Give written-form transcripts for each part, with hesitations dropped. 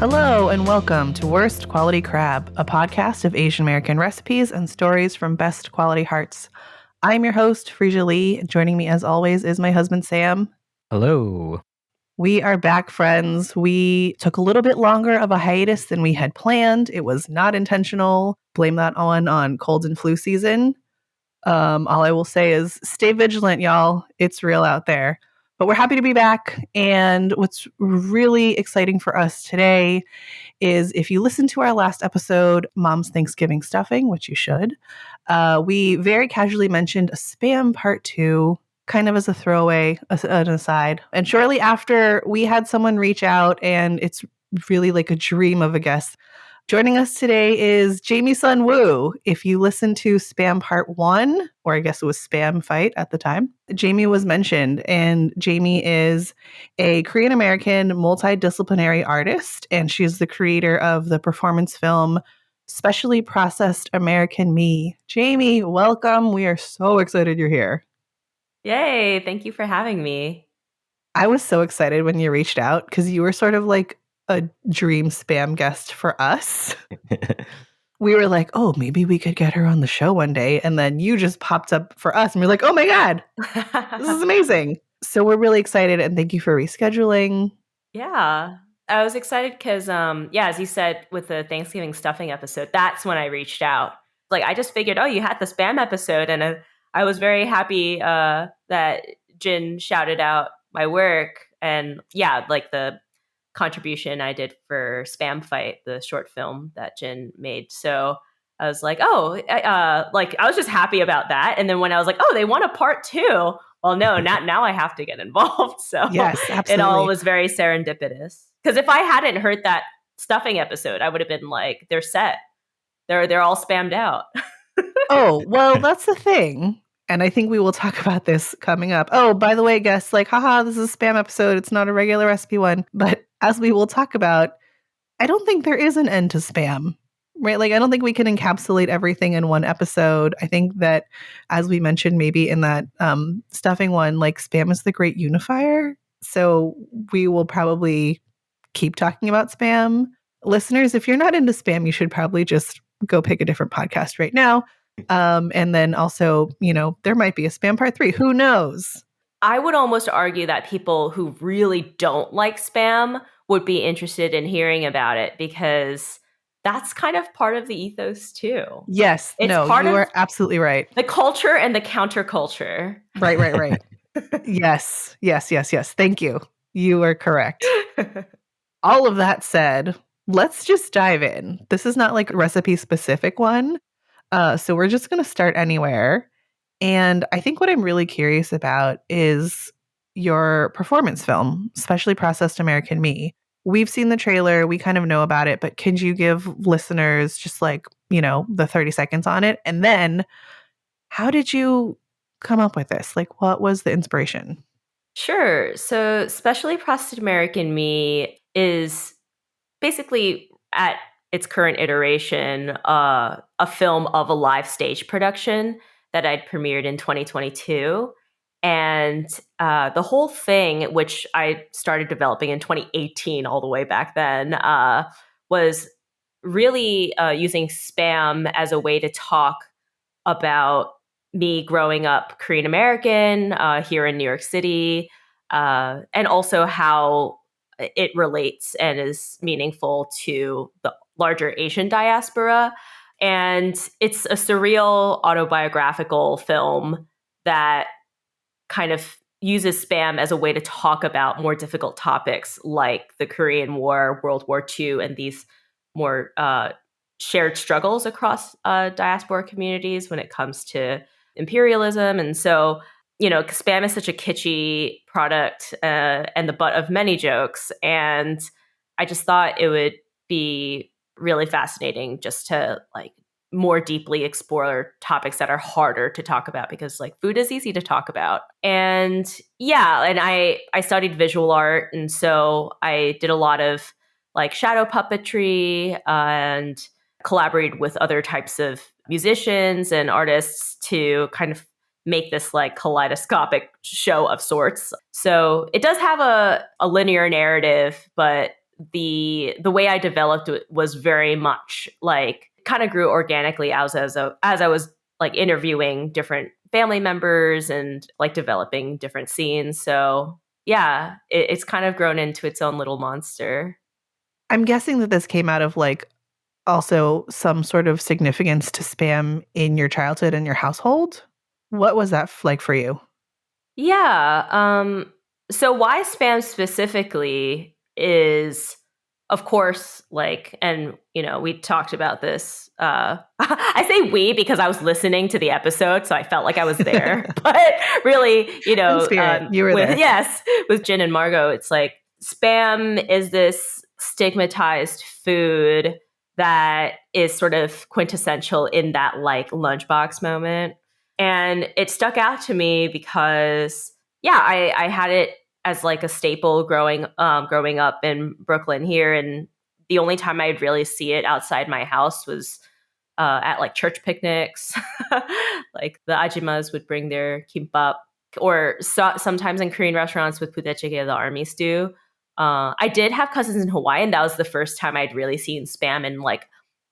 Hello and welcome to Worst Quality Crab, a podcast of Asian American recipes and stories from best quality hearts. I'm your host, Frisia Lee. Joining me as always is my husband, Sam. Hello. We are back, friends. We took a little bit longer of a hiatus than we had planned. It was not intentional. Blame that on cold and flu season. All I will say is stay vigilant, y'all. It's real out there. But we're happy to be back. And what's really exciting for us today is if you listen to our last episode, Mom's Thanksgiving Stuffing, which you should, we very casually mentioned a spam part 2, kind of as a throwaway, an aside. And shortly after, we had someone reach out, and it's really like a dream of a guest. Joining us today is Jaime Sunwoo. If you listen to Spam Part 1, or I guess it was Spam Fight at the time, Jaime was mentioned. And Jaime is a Korean-American multidisciplinary artist, and she's the creator of the performance film Specially Processed American Me. Jaime, welcome. We are so excited you're here. Yay. Thank you for having me. I was so excited when you reached out because you were sort of like a dream spam guest for us. We were like, oh, maybe we could get her on the show one day. And then you just popped up for us and we're like, oh my God, this is amazing. So we're really excited and thank you for rescheduling. Yeah. I was excited because, as you said, with the Thanksgiving stuffing episode, that's when I reached out. Like, I just figured, you had the spam episode. And I was very happy that Jin shouted out my work. And yeah, like the contribution I did for Spam Fight, the short film that Jin made. So I was like, I was just happy about that. And then when I was like, they want a part 2. Well, no, now I have to get involved. So yes, absolutely. It all was very serendipitous. Because if I hadn't heard that stuffing episode, I would have been like, they're set. They're all spammed out. Oh, well, that's the thing. And I think we will talk about this coming up. Oh, by the way, guests, like, haha, this is a spam episode. It's not a regular recipe one. But as we will talk about, I don't think there is an end to spam, right? Like, I don't think we can encapsulate everything in one episode. I think that, as we mentioned, maybe in that stuffing one, like, spam is the great unifier. So we will probably keep talking about spam. Listeners, if you're not into spam, you should probably just go pick a different podcast right now. And then also, there might be a spam part 3. Who knows? I would almost argue that people who really don't like spam would be interested in hearing about it because that's kind of part of the ethos too. Yes. You are absolutely right. The culture and the counterculture. Right. Yes. Thank you. You are correct. All of that said, let's just dive in. This is not like a recipe specific one. So we're just going to start anywhere. And I think what I'm really curious about is your performance film, Specially Processed American Me. We've seen the trailer. We kind of know about it, but could you give listeners just like, the 30 seconds on it? And then how did you come up with this? Like, what was the inspiration? Sure. So Specially Processed American Me is basically at its current iteration, a film of a live stage production that I'd premiered in 2022. And the whole thing, which I started developing in 2018, all the way back then, was really using spam as a way to talk about me growing up Korean American here in New York City, and also how it relates and is meaningful to the larger Asian diaspora. And it's a surreal autobiographical film that kind of uses spam as a way to talk about more difficult topics like the Korean War, World War II, and these more shared struggles across diaspora communities when it comes to imperialism. And so, spam is such a kitschy product and the butt of many jokes. And I just thought it would be really fascinating just to like more deeply explore topics that are harder to talk about because like food is easy to talk about. And I studied visual art. And so I did a lot of like shadow puppetry and collaborated with other types of musicians and artists to kind of make this like kaleidoscopic show of sorts. So it does have a linear narrative, but the way I developed it was very much like kind of grew organically as I was like interviewing different family members and like developing different scenes. So yeah, it's kind of grown into its own little monster. I'm guessing that this came out of like also some sort of significance to spam in your childhood and your household. What was that like for you? Yeah. So why spam specifically is, of course, like, and we talked about this. I say we because I was listening to the episode, so I felt like I was there. But really, In spirit, you were there. Yes, with Jin and Margot, it's like spam is this stigmatized food that is sort of quintessential in that like lunchbox moment. And it stuck out to me because, yeah, I had it as like a staple growing up in Brooklyn here, and the only time I'd really see it outside my house was at like church picnics. Like the ajimas would bring their kimbap, or sometimes in Korean restaurants with pudechige, the army stew. I did have cousins in Hawaii, and that was the first time I'd really seen spam in like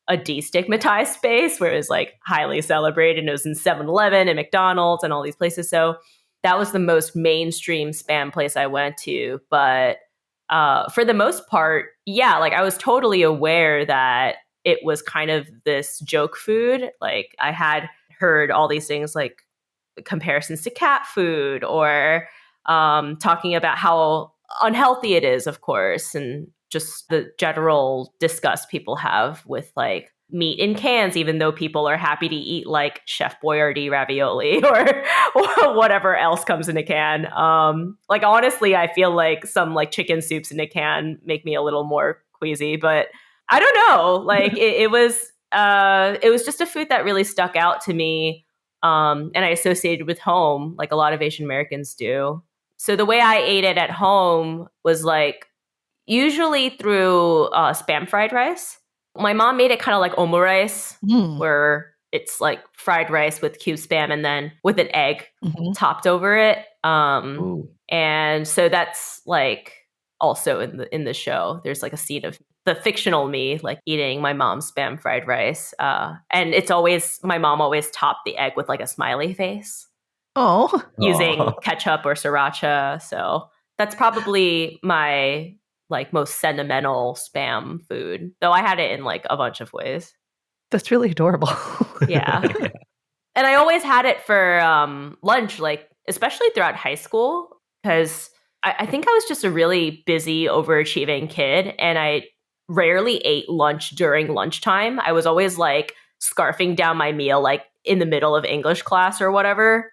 a destigmatized space where it was like highly celebrated. And it was in 7-Eleven and McDonald's and all these places. So that was the most mainstream spam place I went to. But for the most part, yeah, like I was totally aware that it was kind of this joke food. Like I had heard all these things like comparisons to cat food, or talking about how unhealthy it is, of course, and just the general disgust people have with like meat in cans, even though people are happy to eat like Chef Boyardee ravioli or whatever else comes in a can. Like honestly, I feel like some like chicken soups in a can make me a little more queasy, but I don't know. Like it was just a food that really stuck out to me, and I associated with home, like a lot of Asian Americans do. So the way I ate it at home was like usually through spam fried rice. My mom made it kind of like omurice, where it's like fried rice with cube spam and then with an egg topped over it. And so that's like also in the show. There's like a scene of the fictional me like eating my mom's spam fried rice, and it's always my mom always topped the egg with like a smiley face. Using ketchup or sriracha. So that's probably my like most sentimental spam food, though I had it in like a bunch of ways. That's really adorable. Yeah. And I always had it for lunch, like especially throughout high school, because I think I was just a really busy, overachieving kid, and I rarely ate lunch during lunchtime. I was always like scarfing down my meal like in the middle of English class or whatever.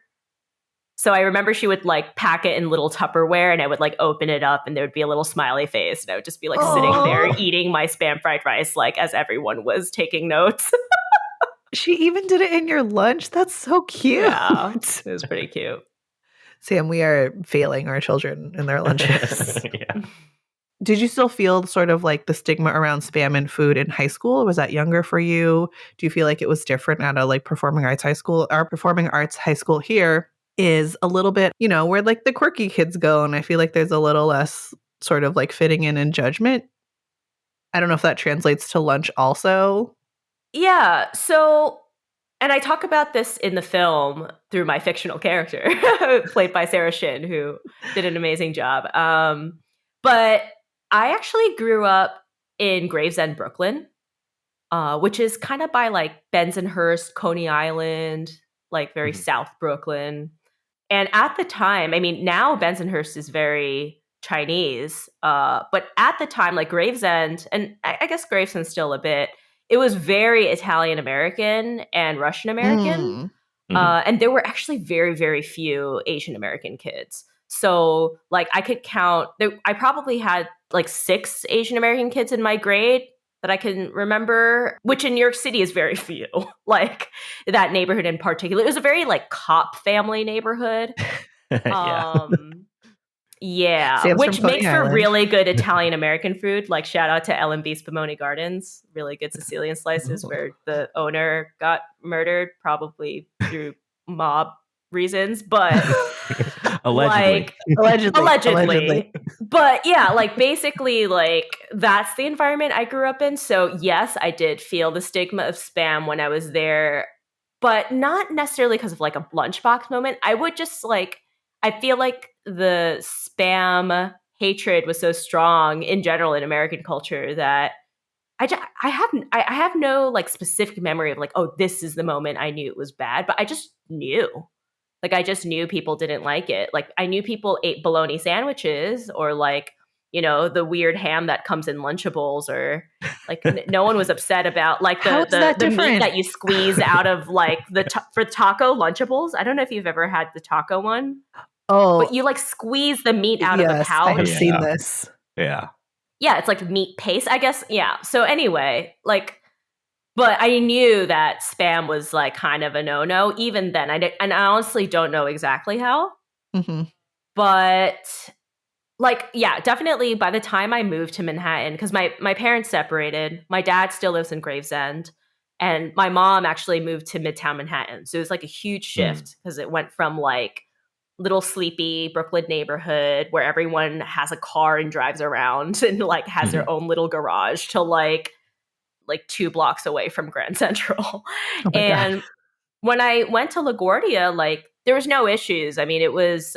So I remember she would like pack it in little Tupperware, and I would like open it up and there would be a little smiley face, and I would just be like sitting there eating my spam fried rice like as everyone was taking notes. She even did it in your lunch? That's so cute. Yeah, it was pretty cute. Sam, we are failing our children in their lunches. Yeah. Did you still feel sort of like the stigma around spam and food in high school? Was that younger for you? Do you feel like it was different at a like performing arts high school? Our performing arts high school here is a little bit, where like the quirky kids go. And I feel like there's a little less sort of like fitting in and judgment. I don't know if that translates to lunch also. Yeah. So, and I talk about this in the film through my fictional character, played by Sarah Shin, who did an amazing job. But I actually grew up in Gravesend, Brooklyn, which is kind of by like Bensonhurst, Coney Island, like very South Brooklyn. And at the time, I mean, now Bensonhurst is very Chinese, but at the time, like Gravesend, and I guess Gravesend still a bit, it was very Italian American and Russian American. And there were actually very, very few Asian American kids. So like I could count, I probably had like 6 Asian American kids in my grade that I can remember, which in New York City is very few. Like that neighborhood in particular, it was a very like cop family neighborhood. Yeah, Sam's which makes for Island. really good Italian American food. Like shout out to L&B Spumoni Gardens, really good Sicilian slices where the owner got murdered, probably through mob reasons, but Allegedly. Allegedly. But yeah, like basically like that's the environment I grew up in. So yes, I did feel the stigma of spam when I was there, but not necessarily because of like a lunchbox moment. I would just like I feel like the spam hatred was so strong in general in American culture that I have no like specific memory of like, oh, this is the moment I knew it was bad, but I just knew. Like I just knew people didn't like it. Like I knew people ate bologna sandwiches or like, the weird ham that comes in Lunchables or like no one was upset about like How the is the that the meat different? that you squeeze out of like for taco Lunchables. I don't know if you've ever had the taco one, but Oh, you like squeeze the meat out of the yes, I have pouch. seen Yeah. this. Yeah. Yeah, it's like meat paste, I guess. Yeah. So anyway, like but I knew that spam was like kind of a no-no even then. And I honestly don't know exactly how, Hmm. but like yeah, definitely by the time I moved to Manhattan cuz my parents separated. My dad still lives in Gravesend and my mom actually moved to Midtown Manhattan. So it was like a huge shift because it went from like little sleepy Brooklyn neighborhood where everyone has a car and drives around and like has their own little garage to like 2 blocks away from Grand Central. Oh my God. And when I went to LaGuardia, like there was no issues. I mean, it was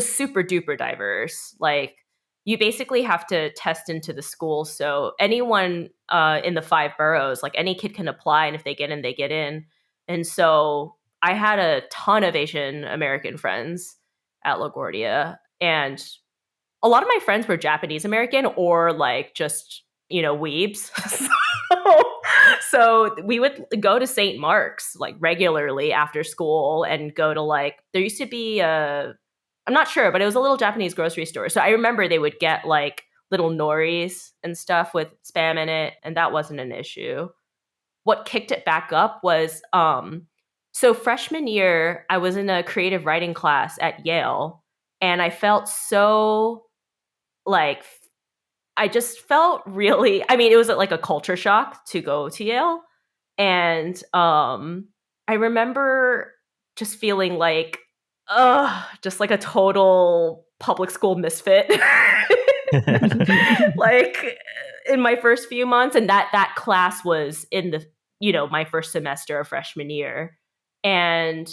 super duper diverse. Like you basically have to test into the school. So anyone in the 5 boroughs, like any kid can apply, and if they get in, they get in. And so I had a ton of Asian American friends at LaGuardia, and a lot of my friends were Japanese American or like just, weebs. So we would go to St. Mark's like regularly after school and go to like, there used to be I'm not sure, but it was a little Japanese grocery store. So I remember they would get like little noris and stuff with spam in it, and that wasn't an issue. What kicked it back up was so freshman year, I was in a creative writing class at Yale, and I felt so like I just felt really I mean, it was like a culture shock to go to Yale. And I remember just feeling like just like a total public school misfit. Like in my first few months and that class was in the my first semester of freshman year. And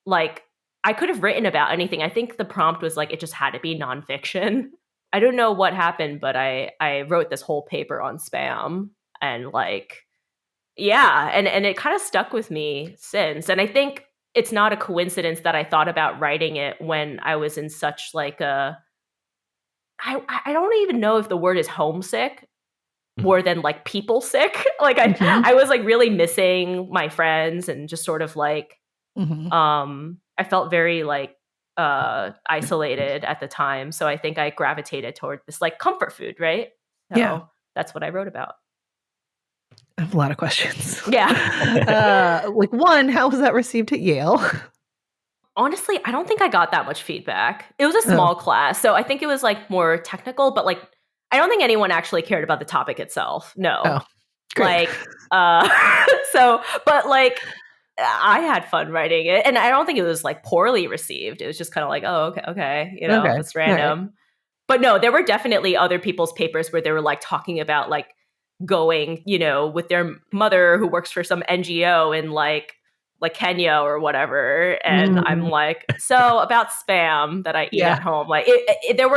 like I could have written about anything. I think the prompt was like it just had to be nonfiction. I don't know what happened, but I wrote this whole paper on spam and like yeah, and it kind of stuck with me since. And I think it's not a coincidence that I thought about writing it when I was in such like a I don't even know if the word is homesick more than like people sick. Like Mhm. I was like really missing my friends and just sort of like Mhm. I felt very like isolated at the time. So I think I gravitated toward this like comfort food, right? Yeah. So that's what I wrote about. I have a lot of questions. Yeah. Like one, how was that received at Yale? Honestly, I don't think I got that much feedback. It was a Oh, small class, so I think it was like more technical, but like I don't think anyone actually cared about the topic itself. No. oh, great. Like so but like I had fun writing it and I don't think it was like poorly received. It was just kind of like, "Oh, okay, Okay. that's All right. random." But no, there were definitely other people's papers where they were like talking about like going, with their mother who works for some NGO in like Kenya or whatever. And I'm Mm, like, so about spam that I eat yeah. at home. Like there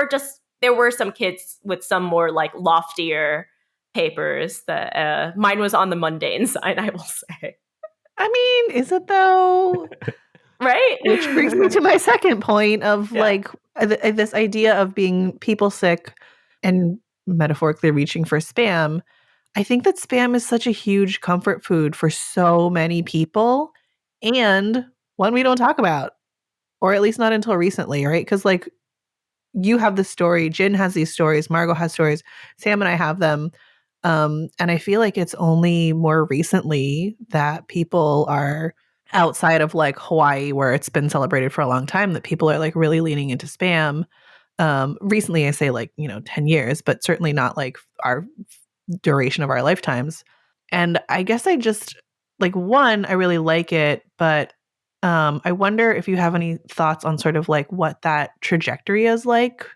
were some kids with some more like loftier papers that mine was on the mundane side, I will say. I mean, is it though? Right? Which brings me to my second point of Yeah. like this idea of being people sick and metaphorically reaching for spam. I think that spam is such a huge comfort food for so many people and one we don't talk about, or at least not until recently, right? Because like you have the story, Jin has these stories, Margot has stories, Sam and I have them. And I feel like it's only more recently that people are outside of like Hawaii, where it's been celebrated for a long time, that people are like really leaning into spam. Recently, I say like, 10 years, but certainly not like our duration of our lifetimes. And I guess I just like one, I really like it, but I wonder if you have any thoughts on sort of like what that trajectory is like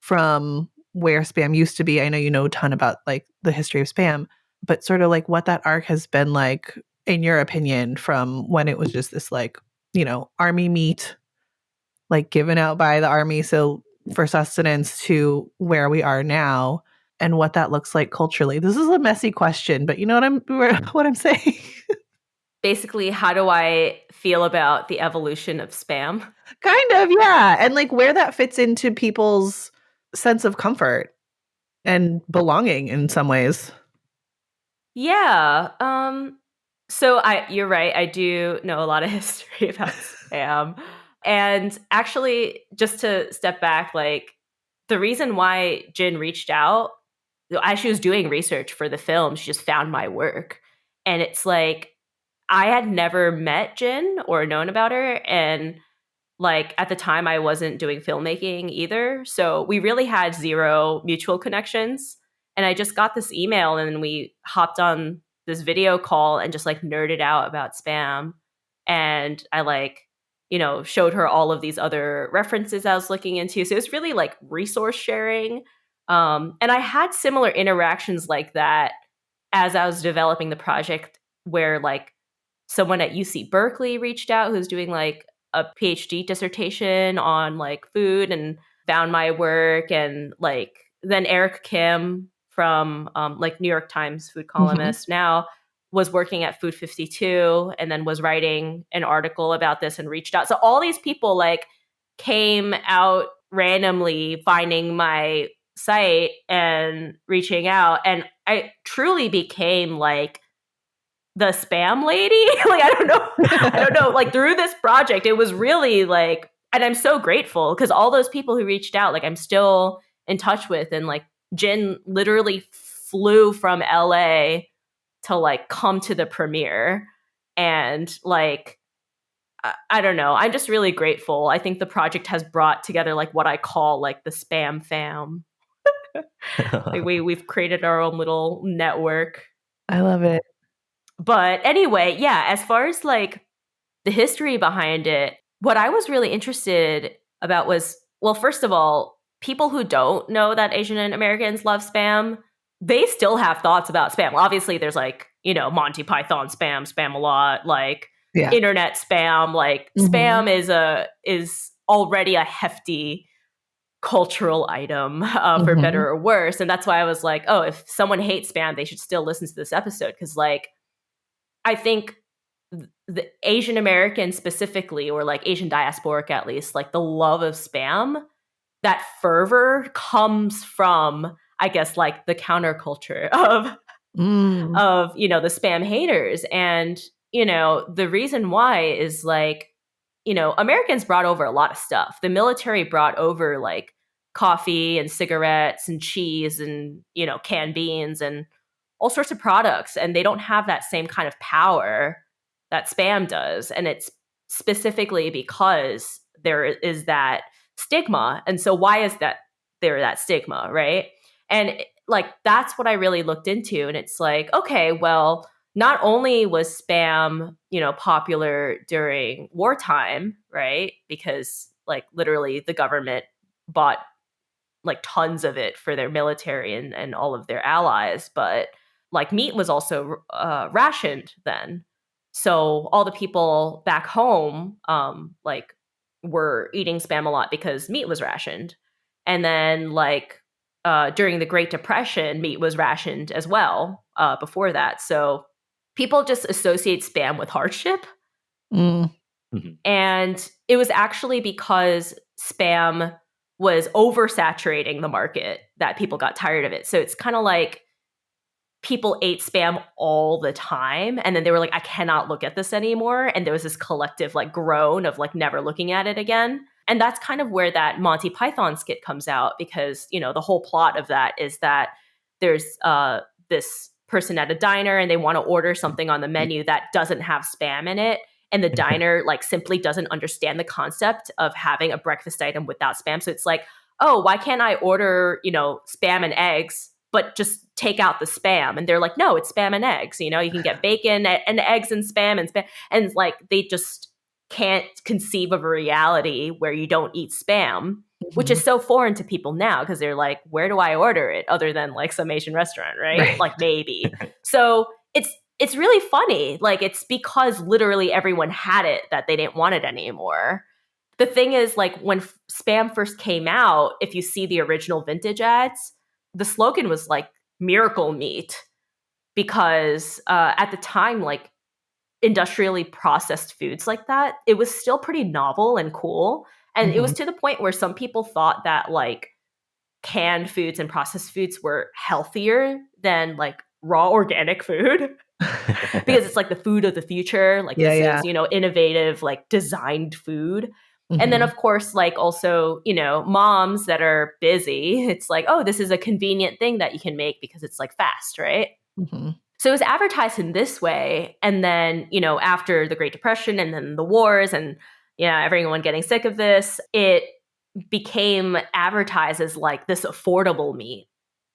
from where spam used to be. I know you know a ton about like the history of spam, but sort of like what that arc has been like in your opinion from when it was just this like, army meat like given out by the army so for sustenance to where we are now and what that looks like culturally. This is a messy question, but you know what I'm saying? Basically, how do I feel about the evolution of spam? Kind of, yeah. And like where that fits into people's sense of comfort and belonging in some ways. Yeah. So you're right. I do know a lot of history about spam. And actually, just to step back, like the reason why Jin reached out, as she was doing research for the film, she just found my work. And it's like I had never met Jin or known about her. And like at the time I wasn't doing filmmaking either. So we really had zero mutual connections. And I just got this email and we hopped on this video call and just like nerded out about spam. And I like, showed her all of these other references I was looking into. So it was really like resource sharing. And I had similar interactions like that as I was developing the project where like someone at UC Berkeley reached out who's doing like a PhD dissertation on like food and found my work. And like then Eric Kim from like New York Times food Mhm. columnist now was working at Food 52 and then was writing an article about this and reached out. So all these people like came out randomly finding my site and reaching out, and I truly became like the spam lady. Like I don't know, like through this project it was really like, and I'm so grateful because all those people who reached out, like I'm still in touch with. And like Jin literally flew from LA to like come to the premiere. And like I don't know, I'm just really grateful. I think the project has brought together like what I call like the spam fam. Like we've created our own little network. I love it. But anyway, yeah, as far as like the history behind it, what I was really interested about was, well, first of all, people who don't know that Asian Americans love spam, they still have thoughts about spam. Obviously, there's like, Monty Python spam, spam a lot, like Yeah. internet spam, like Mhm. spam is already a hefty cultural item for better Mhm. or worse. And that's why I was like, oh, if someone hates spam, they should still listen to this episode. Cause like, I think the Asian American specifically, or like Asian diasporic at least, like the love of spam, that fervor comes from, I guess, like the counterculture of Mm. the spam haters. And the reason why is like, Americans brought over a lot of stuff. The military brought over like coffee and cigarettes and cheese and canned beans and all sorts of products, and they don't have that same kind of power that spam does. And it's specifically because there is that stigma. And so why is that that stigma, right? And like that's what I really looked into. And it's like, okay, well, not only was spam, popular during wartime, right? Because like literally the government bought like tons of it for their military and all of their allies, but like meat was also rationed then. So all the people back home, like were eating spam a lot because meat was rationed. And then like during the Great Depression, meat was rationed as well before that. So people just associate spam with hardship. Mm. And it was actually because spam was oversaturating the market that people got tired of it. So it's kind of like people ate spam all the time and then they were like, I cannot look at this anymore. And there was this collective like groan of like never looking at it again. And that's kind of where that Monty Python skit comes out, because the whole plot of that is that there's this person at a diner and they want to order something on the menu that doesn't have spam in it, and the diner like simply doesn't understand the concept of having a breakfast item without spam. So it's like, oh, why can't I order spam and eggs but just take out the spam? And they're like, no, it's spam and eggs. You can get bacon and eggs and spam. And like they just can't conceive of a reality where you don't eat spam. which is so foreign to people now because they're like, where do I order it other than like some Asian restaurant, right? Like maybe. So it's really funny. Like it's because literally everyone had it that they didn't want it anymore. The thing is, like when Spam first came out, if you see the original vintage ads, the slogan was like miracle meat because at the time, like industrially processed foods like that, it was still pretty novel and cool. And it was to the point where some people thought that like canned foods and processed foods were healthier than like raw organic food because it's like the food of the future. Like this is, you know, innovative, like designed food. And then of course, like also, you know, moms that are busy, it's like, oh, this is a convenient thing that you can make because it's like fast, right? So it was advertised in this way. And then, you know, after the Great Depression and then the wars and, you know, everyone getting sick of this, it became advertised as like this affordable meat.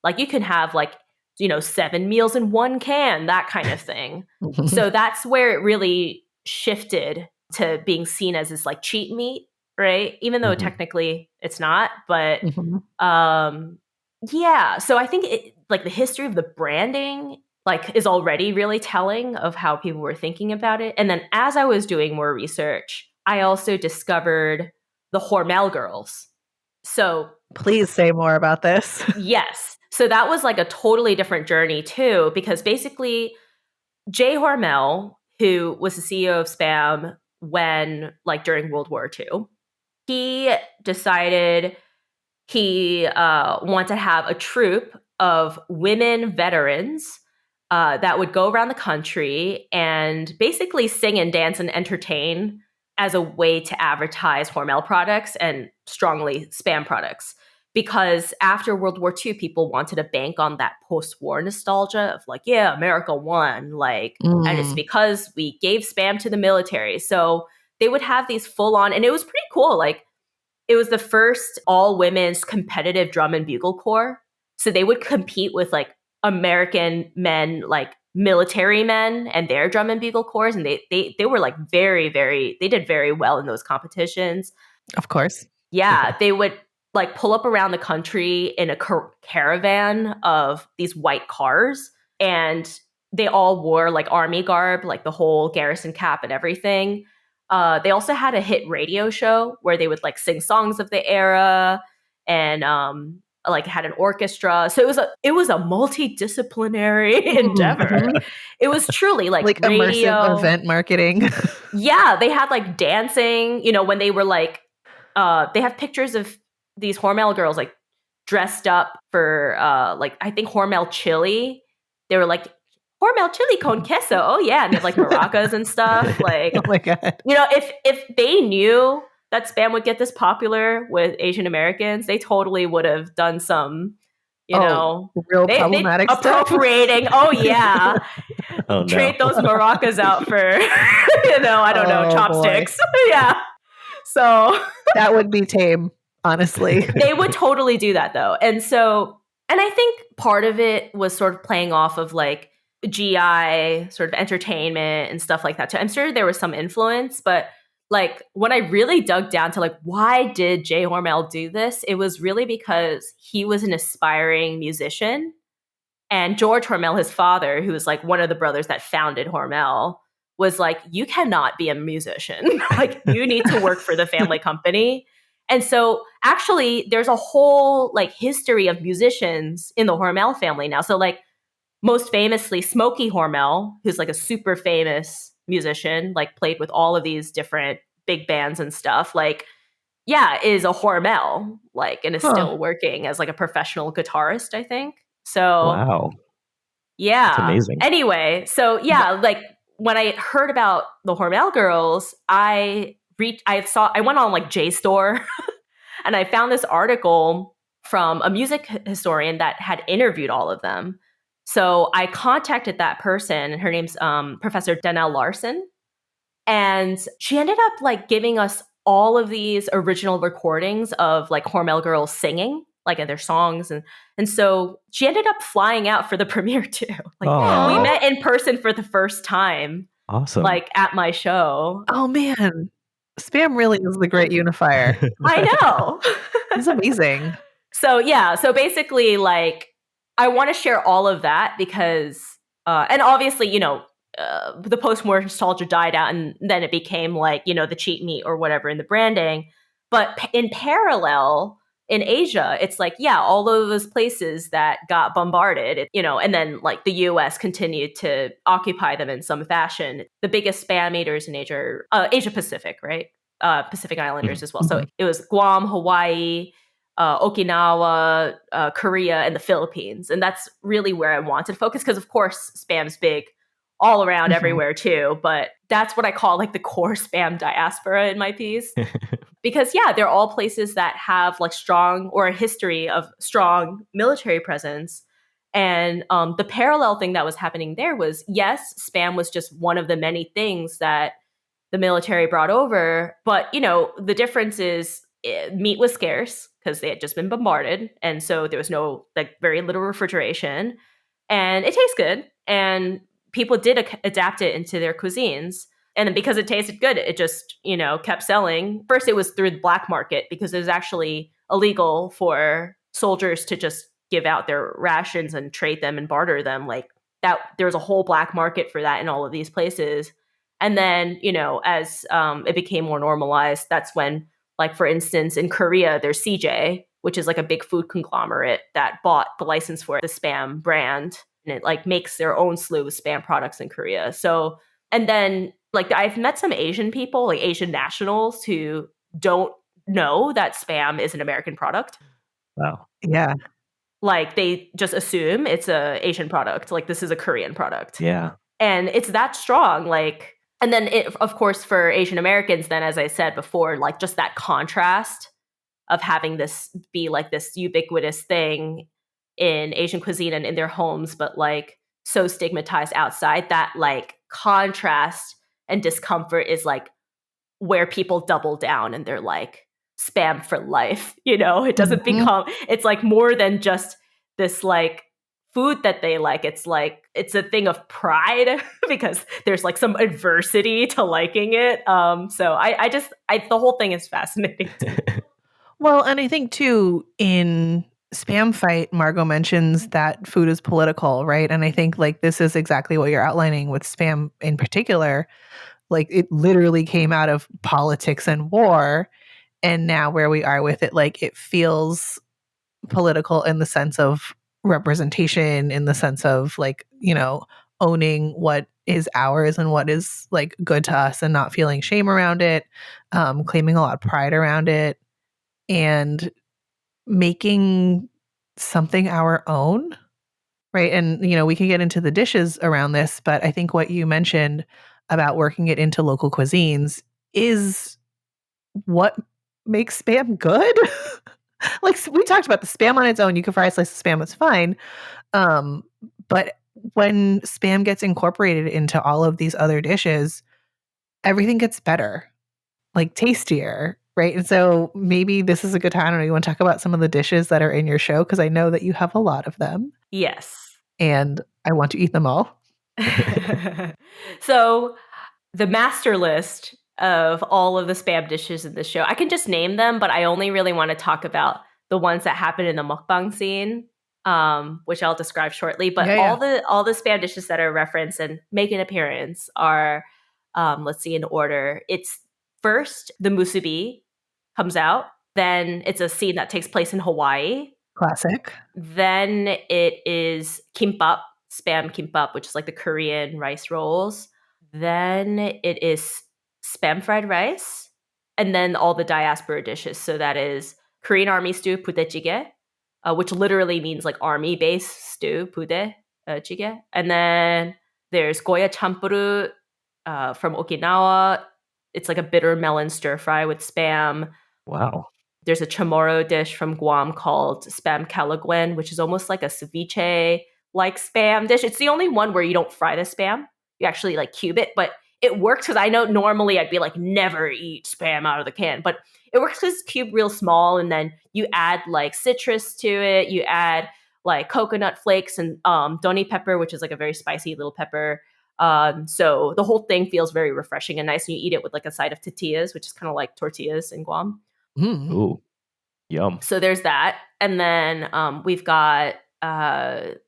Like you can have like, you know, 7 meals in one can, that kind of thing. So that's where it really shifted to being seen as this like cheap meat, right? Even though technically it's not, but yeah. So I think it, like the history of the branding like is already really telling of how people were thinking about it. And then as I was doing more research, I also discovered the Hormel Girls. So please say more about this. Yes. So that was like a totally different journey too, because basically Jay Hormel, who was the CEO of Spam when like during World War II, he decided he wanted to have a troupe of women veterans that would go around the country and basically sing and dance and entertain as a way to advertise Hormel products and strongly Spam products. Because after World War II, people wanted to bank on that post-war nostalgia of like, yeah, America won, like, and it's because we gave Spam to the military. So they would have these full-on, and it was pretty cool. Like, it was the first all-women's competitive drum and bugle corps. So they would compete with like American men, like military men and their drum and bugle corps. And they were like very, very, they did very well in those competitions. Of course. Yeah, they would like pull up around the country in a caravan of these white cars. And they all wore like army garb, like the whole garrison cap and everything. They also had a hit radio show where they would like sing songs of the era and like had an orchestra. So it was a multidisciplinary endeavor. It was truly like radio, immersive event marketing. Yeah, they had like dancing, you know, when they were like they have pictures of these Hormel girls like dressed up for like I think Hormel chili. They were like Hormel chili con queso. Oh yeah, and they have like maracas and stuff. Like, oh my god, you know, if they knew that Spam would get this popular with Asian Americans, they totally would have done some, you know, real problematic stuff. Appropriating. Oh yeah, trade those maracas out for, you know, I don't know, chopsticks. Yeah, so that would be tame, honestly. They would totally do that though, and I think part of it was sort of playing off of like GI sort of entertainment and stuff like that too. I'm sure there was some influence, but like when I really dug down to like why did Jay Hormel do this, it was really because he was an aspiring musician, and George Hormel, his father, who was like one of the brothers that founded Hormel, was like, you cannot be a musician. Like you need to work for the family company. And so actually there's a whole like history of musicians in the Hormel family now. So like most famously, Smokey Hormel, who's like a super famous musician, like played with all of these different big bands and stuff, like, yeah, is a Hormel, like, and is still working as like a professional guitarist, I think. So, wow. Yeah. That's amazing. Anyway, so yeah, like when I heard about the Hormel Girls, I went on like JSTOR and I found this article from a music historian that had interviewed all of them. So I contacted that person, and her name's Professor Danielle Larson. And she ended up like giving us all of these original recordings of like Hormel Girls singing, like in their songs. And so she ended up flying out for the premiere too. Like we met in person for the first time. Awesome. Like at my show. Oh man. Spam really is the great unifier. I know. It's amazing. So yeah, so basically, like, I want to share all of that because, and obviously, the post-war nostalgia died out, and then it became like, the cheap meat or whatever in the branding. But in parallel, in Asia, it's like, yeah, all of those places that got bombarded, and then like the US continued to occupy them in some fashion. The biggest spam eaters in Asia, Asia Pacific, right? Pacific Islanders as well. So it was Guam, Hawaii, Okinawa, Korea, and the Philippines. And that's really where I wanted to focus because, of course, spam's big all around everywhere too. But that's what I call like the core spam diaspora in my piece. Because, yeah, they're all places that have like strong or a history of strong military presence. And the parallel thing that was happening there was, yes, spam was just one of the many things that the military brought over. But, the difference is meat was scarce because they had just been bombarded. And so there was like very little refrigeration. And it tastes good. And people did adapt it into their cuisines. And then because it tasted good, it just, kept selling. First, it was through the black market because it was actually illegal for soldiers to just give out their rations and trade them and barter them. Like that, there was a whole black market for that in all of these places. And then, as it became more normalized, that's when, like, for instance, in Korea, there's CJ, which is like a big food conglomerate that bought the license for the Spam brand. And it like makes their own slew of Spam products in Korea. So, and then like I've met some Asian people, like Asian nationals who don't know that Spam is an American product. Wow. Yeah. Like they just assume it's a Asian product. Like this is a Korean product. Yeah. And it's that strong. Like, and then it, of course, for Asian Americans, then as I said before, like just that contrast of having this be like this ubiquitous thing in Asian cuisine and in their homes, but like so stigmatized outside, that like contrast and discomfort is like where people double down and they're like spam for life. It doesn't become, it's like more than just this like food that they like. It's like, it's a thing of pride because there's like some adversity to liking it. So the whole thing is fascinating to me. Well, and I think too in Spam Fight, Margot mentions that food is political, right? And I think like this is exactly what you're outlining with spam in particular. Like it literally came out of politics and war. And now where we are with it, like it feels political in the sense of representation, in the sense of like, owning what is ours and what is like good to us and not feeling shame around it, claiming a lot of pride around it, and making something our own, right? And, we can get into the dishes around this, but I think what you mentioned about working it into local cuisines is what makes spam good. Like we talked about the spam on its own, you can fry a slice of spam, it's fine. But when spam gets incorporated into all of these other dishes, everything gets better, like tastier, right? And so maybe this is a good time. I don't know, you want to talk about some of the dishes that are in your show? Because I know that you have a lot of them. Yes. And I want to eat them all. So the master list of all of the spam dishes in the show, I can just name them, but I only really want to talk about the ones that happen in the mukbang scene, which I'll describe shortly. But all the spam dishes that are referenced and make an appearance are, let's see, in order. It's first the musubi comes out. Then it's a scene that takes place in Hawaii. Classic. Then it is kimbap, spam kimbap, which is like the Korean rice rolls. Then it is spam fried rice. And then all the diaspora dishes. So that is Korean army stew, pudejjigae, which literally means like army base stew, pude jjigae. And then there's goya champuru from Okinawa. It's like a bitter melon stir fry with spam. Wow. There's a chamorro dish from Guam called spam calaguen, which is almost like a ceviche like spam dish. It's the only one where you don't fry the spam. You actually like cube it, but it works because I know normally I'd be like, never eat spam out of the can, but it works because it's cubed real small, and then you add like citrus to it. You add like coconut flakes and doni pepper, which is like a very spicy little pepper. So the whole thing feels very refreshing and nice. And you eat it with like a side of tortillas, which is kind of like tortillas in Guam. Ooh, yum. So there's that. And then we've got spam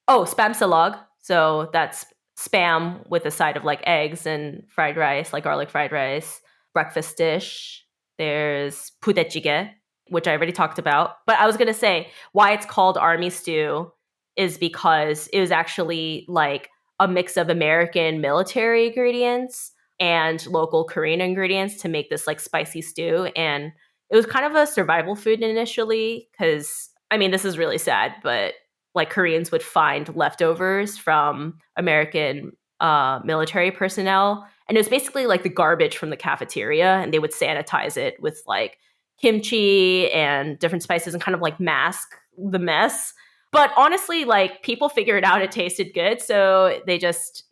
salog. So that's spam with a side of like eggs and fried rice, like garlic fried rice. Breakfast dish. There's pudechige, which I already talked about. But I was going to say why it's called army stew is because it was actually like a mix of American military ingredients and local Korean ingredients to make this like spicy stew. And it was kind of a survival food initially because, I mean, this is really sad, but like Koreans would find leftovers from American military personnel. And it was basically like the garbage from the cafeteria, and they would sanitize it with like kimchi and different spices and kind of like mask the mess. But honestly, like people figured out it tasted good, so they just,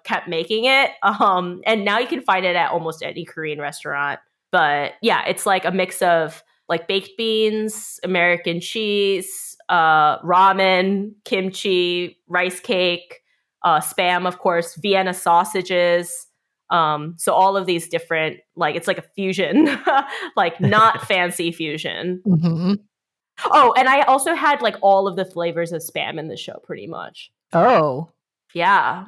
kept making it. And now you can find it at almost any Korean restaurant. But yeah, it's like a mix of like baked beans, American cheese, ramen, kimchi, rice cake, spam, of course, Vienna sausages. So all of these different, like it's like a fusion, like not fancy fusion. Mm-hmm. Oh, and I also had like all of the flavors of spam in the show, pretty much. Oh, Yeah.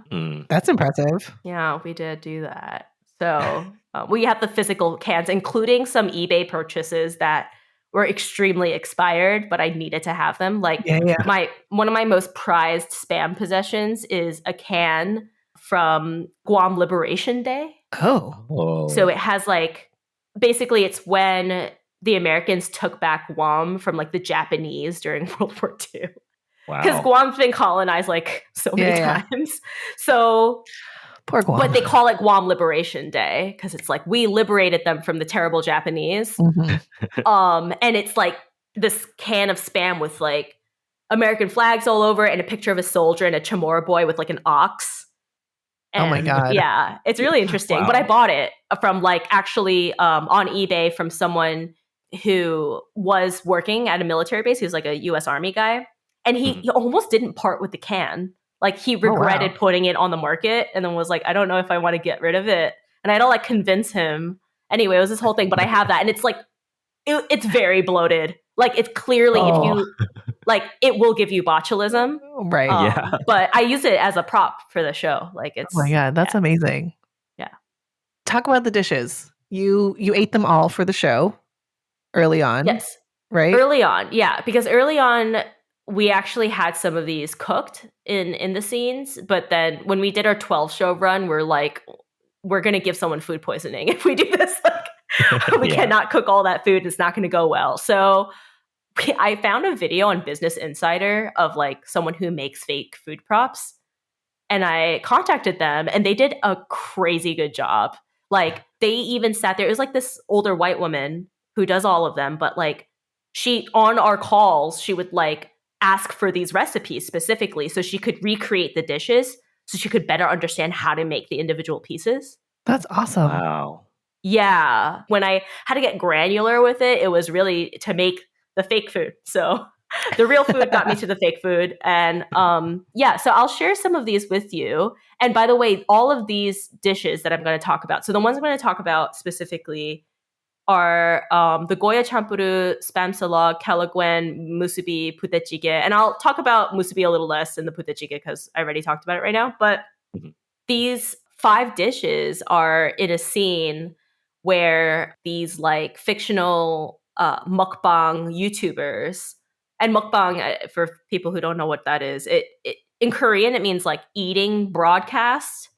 that's impressive. Yeah, we did do that. So we have the physical cans, including some eBay purchases that were extremely expired, but I needed to have them. Like one of my most prized spam possessions is a can from Guam Liberation Day. Oh. So it has like, basically it's when the Americans took back Guam from like the Japanese during World War II. Wow. Because Guam's been colonized like so many times. So poor Guam. But they call it Guam Liberation Day because it's like we liberated them from the terrible Japanese. Mm-hmm. And it's like this can of spam with like American flags all over it and a picture of a soldier and a Chamorro boy with like an ox. And, oh my God. Yeah, it's really interesting. Wow. But I bought it from like actually on eBay from someone who was working at a military base. He was like a US Army guy. And he almost didn't part with the can. Like he regretted putting it on the market and then was like, I don't know if I want to get rid of it. And I had to like convince him. Anyway, it was this whole thing, but I have that. And it's like, it's very bloated. Like it's clearly, if you, like it will give you botulism. Right. Yeah. But I use it as a prop for the show. Like it's. Oh my God, that's amazing. Yeah. Talk about the dishes. You ate them all for the show early on. Yes. Right? Early on. Yeah. Because early on, we actually had some of these cooked in the scenes, but then when we did our 12 show run, we're like, we're going to give someone food poisoning if we do this. Like, we cannot cook all that food. It's not going to go well. So I found a video on Business Insider of like someone who makes fake food props. And I contacted them and they did a crazy good job. Like they even sat there. It was like this older white woman who does all of them. But like she, on our calls, she would like ask for these recipes specifically so she could recreate the dishes so she could better understand how to make the individual pieces. That's awesome. Wow. Yeah. When I had to get granular with it, it was really to make the fake food. So the real food got me to the fake food. And so I'll share some of these with you. And by the way, all of these dishes that I'm going to talk about, so the ones I'm going to talk about specifically are the Goya champuru, spam salog, kalaguen, musubi, putechige. And I'll talk about musubi a little less than the putechige because I already talked about it right now. But these 5 dishes are in a scene where these like fictional mukbang YouTubers, and mukbang, for people who don't know what that is, it in Korean, it means like eating broadcast.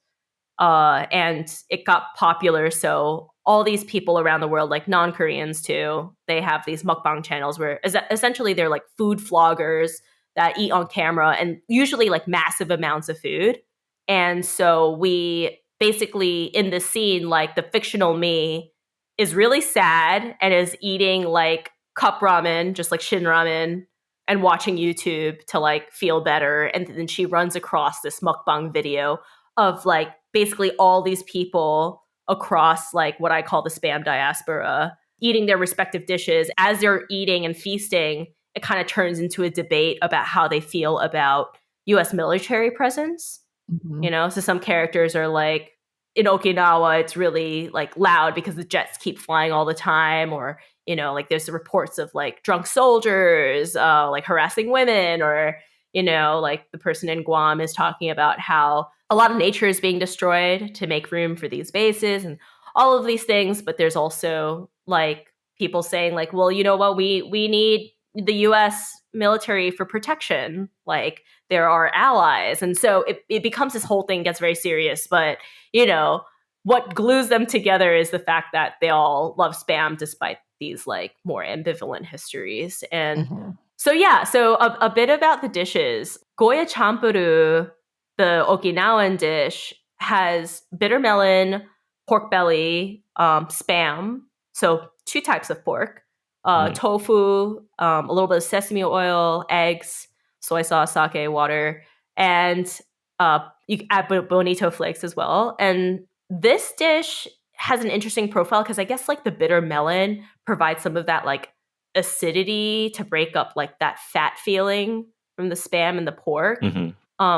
And it got popular. So all these people around the world, like non-Koreans too, they have these mukbang channels where essentially they're like food vloggers that eat on camera and usually like massive amounts of food. And so we basically in this scene, like the fictional me is really sad and is eating like cup ramen, just like shin ramen, and watching YouTube to like feel better. And then she runs across this mukbang video of like basically all these people across like what I call the Spam Diaspora eating their respective dishes. As they're eating and feasting, it kind of turns into a debate about how they feel about US military presence. You know, so some characters are like, in Okinawa, it's really like loud because the jets keep flying all the time, or, you know, like there's the reports of like drunk soldiers, like harassing women, or, you know, like the person in Guam is talking about how a lot of nature is being destroyed to make room for these bases and all of these things. But there's also like people saying like, well, you know what, we need the US military for protection. Like they're our allies. And so it becomes this whole thing gets very serious. But, you know, what glues them together is the fact that they all love Spam despite these like more ambivalent histories. And so, yeah, so a bit about the dishes. Goya champuru, the Okinawan dish, has bitter melon, pork belly, Spam. So 2 types of pork, tofu, a little bit of sesame oil, eggs, soy sauce, sake, water, and you can add bonito flakes as well. And this dish has an interesting profile because I guess like the bitter melon provides some of that like acidity to break up like that fat feeling from the Spam and the pork.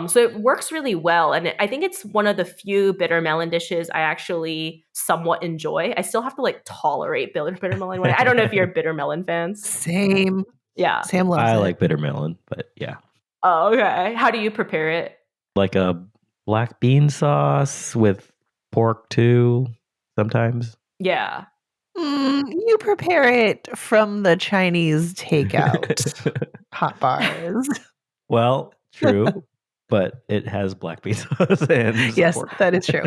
So it works really well. And I think it's one of the few bitter melon dishes I actually somewhat enjoy. I still have to like tolerate bitter melon. I don't know if you're bitter melon fans. Same. Yeah. Sam loves it. I like bitter melon, but yeah. Oh, okay. How do you prepare it? Like a black bean sauce with pork too, sometimes. Yeah. You prepare it from the Chinese takeout hot bars. Well, true, but it has black bean sauce and Yes, pork. that is true.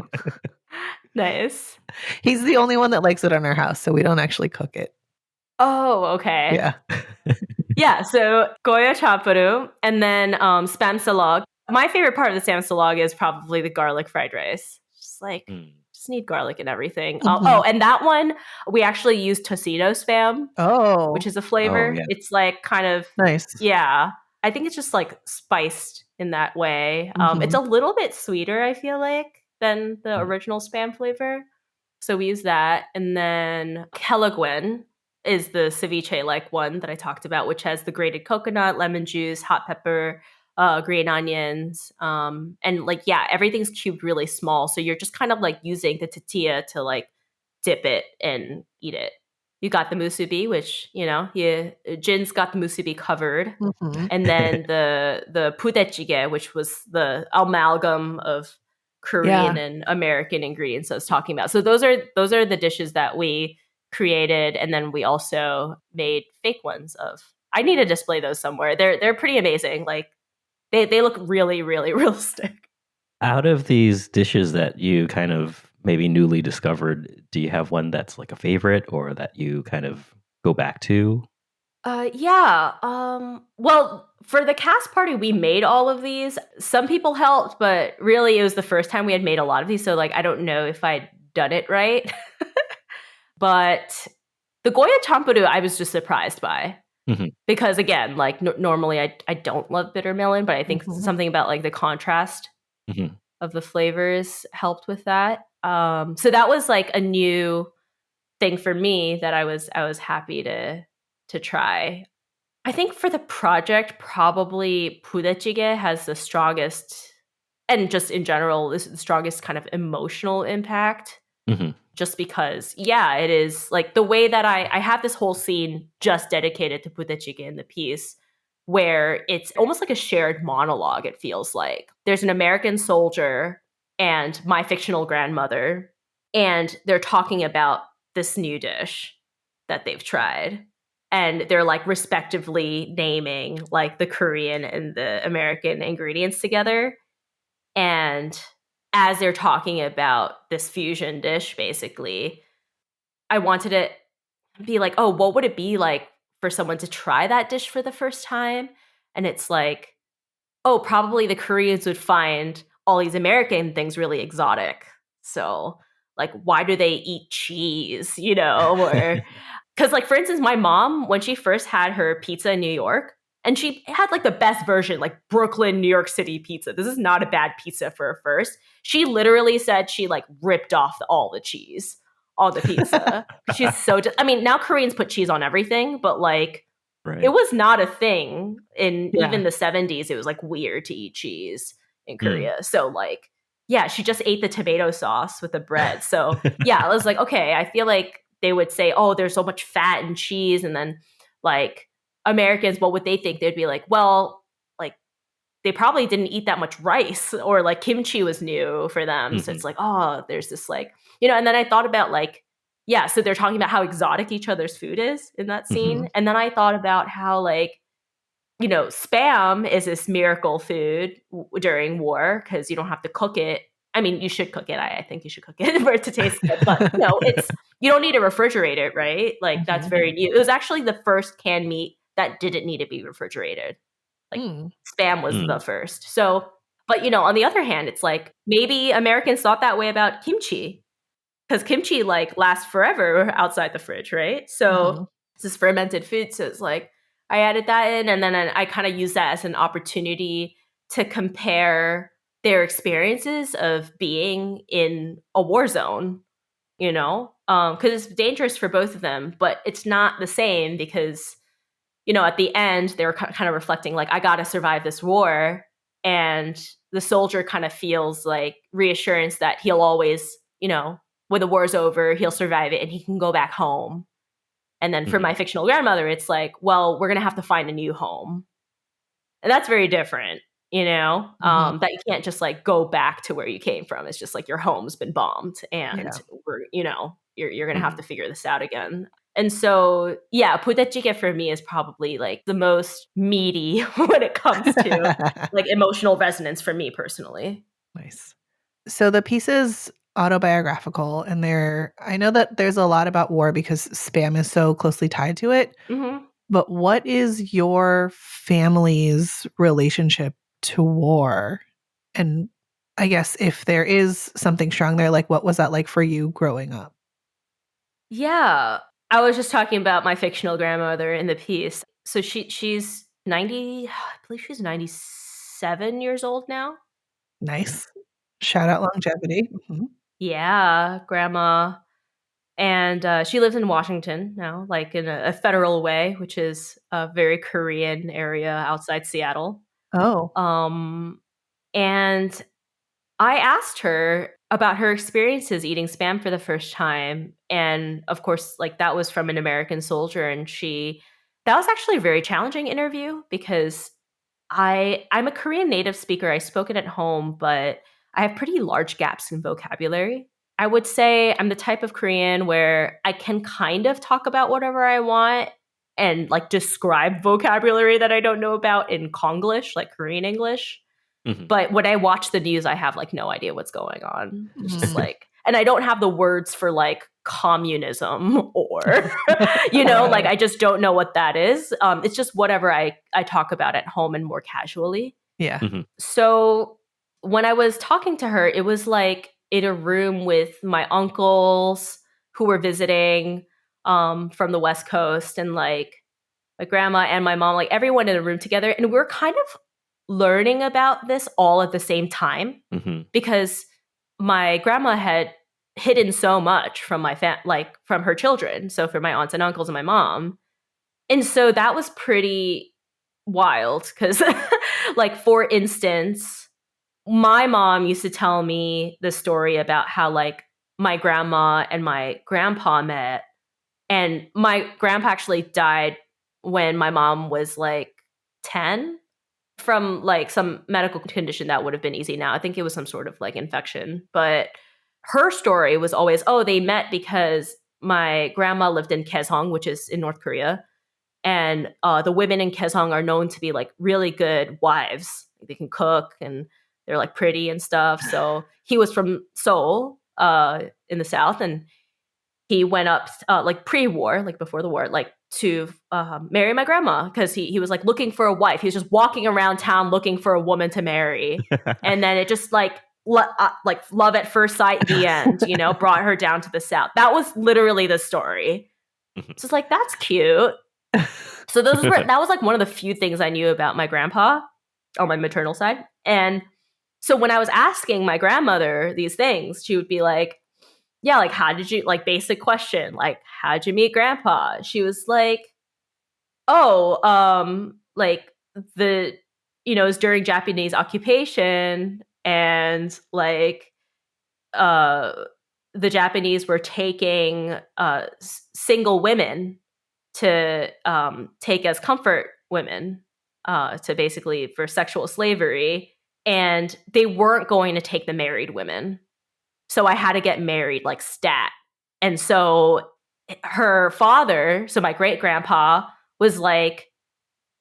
Nice. He's the only one that likes it in our house, so we don't actually cook it. Oh, okay. Yeah. Yeah, so Goya champuru and then spam salog. My favorite part of the spam salog is probably the garlic fried rice. Just like, just need garlic and everything. Oh, and that one, we actually use tocino spam, which is a flavor. yeah. It's like kind of, nice. Yeah. I think it's just like spiced in that way. It's a little bit sweeter, I feel like, than the original spam flavor. So we use that. And then kelaguen is the ceviche-like one that I talked about, which has the grated coconut, lemon juice, hot pepper, green onions. And like, yeah, everything's cubed really small. So you're just kind of like using the tortilla to like dip it and eat it. You got the musubi, which, you know, Jin's got the musubi covered. And then the pudechige, which was the amalgam of Korean and American ingredients I was talking about. So those are the dishes that we created, and then we also made fake ones of. I need to display those somewhere. They're pretty amazing. Like they look really, really realistic. Out of these dishes that you kind of maybe newly discovered, do you have one that's like a favorite or that you kind of go back to? Yeah. Well, for the cast party, we made all of these. Some people helped, but really it was the first time we had made a lot of these. So like, I don't know if I'd done it right. But the Goya champuru, I was just surprised by. Because again, like normally I don't love bitter melon, but I think something about like the contrast of the flavors helped with that. So that was like a new thing for me that I was happy to try. I think for the project, probably pudechige has the strongest, and just in general, the strongest kind of emotional impact. Just because, yeah, it is like the way that I have this whole scene just dedicated to pudechige in the piece, where it's almost like a shared monologue, it feels like. There's an American soldier and my fictional grandmother, and they're talking about this new dish that they've tried. And they're like respectively naming like the Korean and the American ingredients together. And as they're talking about this fusion dish, basically, I wanted to be like, oh, what would it be like for someone to try that dish for the first time? And it's like, oh, probably the Koreans would find all these American things really exotic. So, like, why do they eat cheese, you know? Or because, like, for instance, my mom, when she first had her pizza in New York, and she had like the best version, like Brooklyn, New York City pizza. This is not a bad pizza for a first. She literally said she like ripped off all the cheese on the pizza. She's so, I mean, now Koreans put cheese on everything, but like it was not a thing in even the 70s. It was like weird to eat cheese in Korea. So like, yeah, she just ate the tomato sauce with the bread. So yeah, I was like, okay, I feel like they would say, oh, there's so much fat and cheese. And then like Americans, what would they think? They'd be like, well, like they probably didn't eat that much rice, or like kimchi was new for them. So it's like, oh, there's this like, and then I thought about like, yeah, so they're talking about how exotic each other's food is in that scene. And then I thought about how like, Spam is this miracle food during war because you don't have to cook it. I mean, you should cook it. I think you should cook it for it to taste good. But you don't need to refrigerate it, right? Like that's very new. It was actually the first canned meat that didn't need to be refrigerated. Like Spam was the first. So, but on the other hand, it's like maybe Americans thought that way about kimchi because kimchi like lasts forever outside the fridge, right? So it's this fermented food. So it's like, I added that in, and then I kind of use that as an opportunity to compare their experiences of being in a war zone, because it's dangerous for both of them, but it's not the same because, at the end, they're kind of reflecting like, I got to survive this war. And the soldier kind of feels like reassurance that he'll always, when the war's over, he'll survive it and he can go back home. And then for my fictional grandmother, it's like, well, we're going to have to find a new home. And that's very different, that you can't just like go back to where you came from. It's just like your home's been bombed and you're going to have to figure this out again. And so, yeah, putejjigae for me is probably like the most meaty when it comes to like emotional resonance for me personally. Nice. So the piece is autobiographical, and I know that there's a lot about war because Spam is so closely tied to it. But what is your family's relationship to war? And I guess if there is something strong there, like what was that like for you growing up? Yeah, I was just talking about my fictional grandmother in the piece. So she's 90, I believe she's 97 years old now. Nice. Shout out longevity. Yeah, grandma. And she lives in Washington now, like in a federal way, which is a very Korean area outside Seattle. Oh. And I asked her about her experiences eating Spam for the first time. And of course, like that was from an American soldier. And that was actually a very challenging interview because I'm a Korean native speaker. I spoke it at home, but I have pretty large gaps in vocabulary. I would say I'm the type of Korean where I can kind of talk about whatever I want and like describe vocabulary that I don't know about in Konglish, like Korean English. But when I watch the news, I have like no idea what's going on. It's just like, and I don't have the words for like communism or, like I just don't know what that is. It's just whatever I talk about at home and more casually. Yeah. So when I was talking to her, it was like in a room with my uncles who were visiting from the West Coast, and like my grandma and my mom, like everyone in a room together. And we're kind of learning about this all at the same time because my grandma had hidden so much from from her children. So for my aunts and uncles and my mom. And so that was pretty wild because like, for instance, my mom used to tell me the story about how like my grandma and my grandpa met, and my grandpa actually died when my mom was like 10 from like some medical condition that would have been easy now. I think it was some sort of like infection. But her story was always, oh, they met because my grandma lived in Kaesong, which is in North Korea. And the women in Kaesong are known to be like really good wives. They can cook and they're like pretty and stuff. So he was from Seoul in the South, and he went up like pre-war, like before the war, like to marry my grandma because he was like looking for a wife. He was just walking around town looking for a woman to marry. And then it just like love at first sight, the end, brought her down to the South. That was literally the story. So it's like, that's cute. So that was like one of the few things I knew about my grandpa on my maternal side. And so when I was asking my grandmother these things, she would be like, yeah, like, how did you, like, basic question, like, how'd you meet grandpa? She was like, oh, like, the, it was during Japanese occupation, and like the Japanese were taking single women to take as comfort women to basically for sexual slavery, and they weren't going to take the married women. So I had to get married like stat. And so her father, so my great grandpa, was like,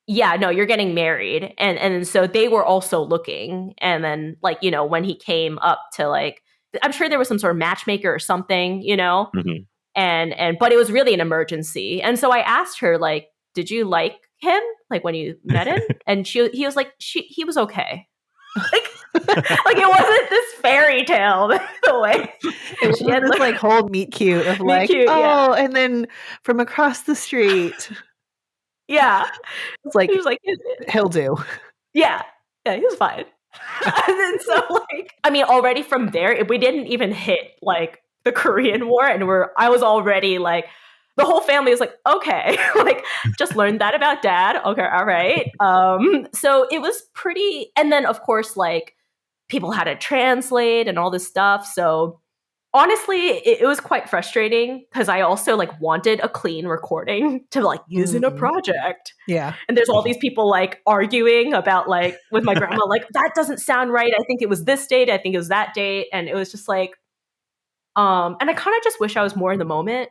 yeah, no, you're getting married. And so they were also looking. And then like, when he came up to like, I'm sure there was some sort of matchmaker or something, Mm-hmm. and but it was really an emergency. And so I asked her, like, did you like him? Like when you met him? And he was like, he was okay. Like it wasn't this fairy tale the way it was this like whole meet cute of like, cute, yeah. and then from across the street. Yeah. It's like, he was like, he'll do. Yeah, he was fine. And then so like, I mean, already from there, we didn't even hit like the Korean War, and I was already like, the whole family was like, okay, like just learned that about dad. Okay, all right. So it was pretty, and then of course, like people had to translate and all this stuff. So honestly, it was quite frustrating because I also like wanted a clean recording to like use in a project. Yeah. And there's all these people like arguing about like with my grandma, like that doesn't sound right. I think it was this date. I think it was that date. And it was just like, and I kind of just wish I was more in the moment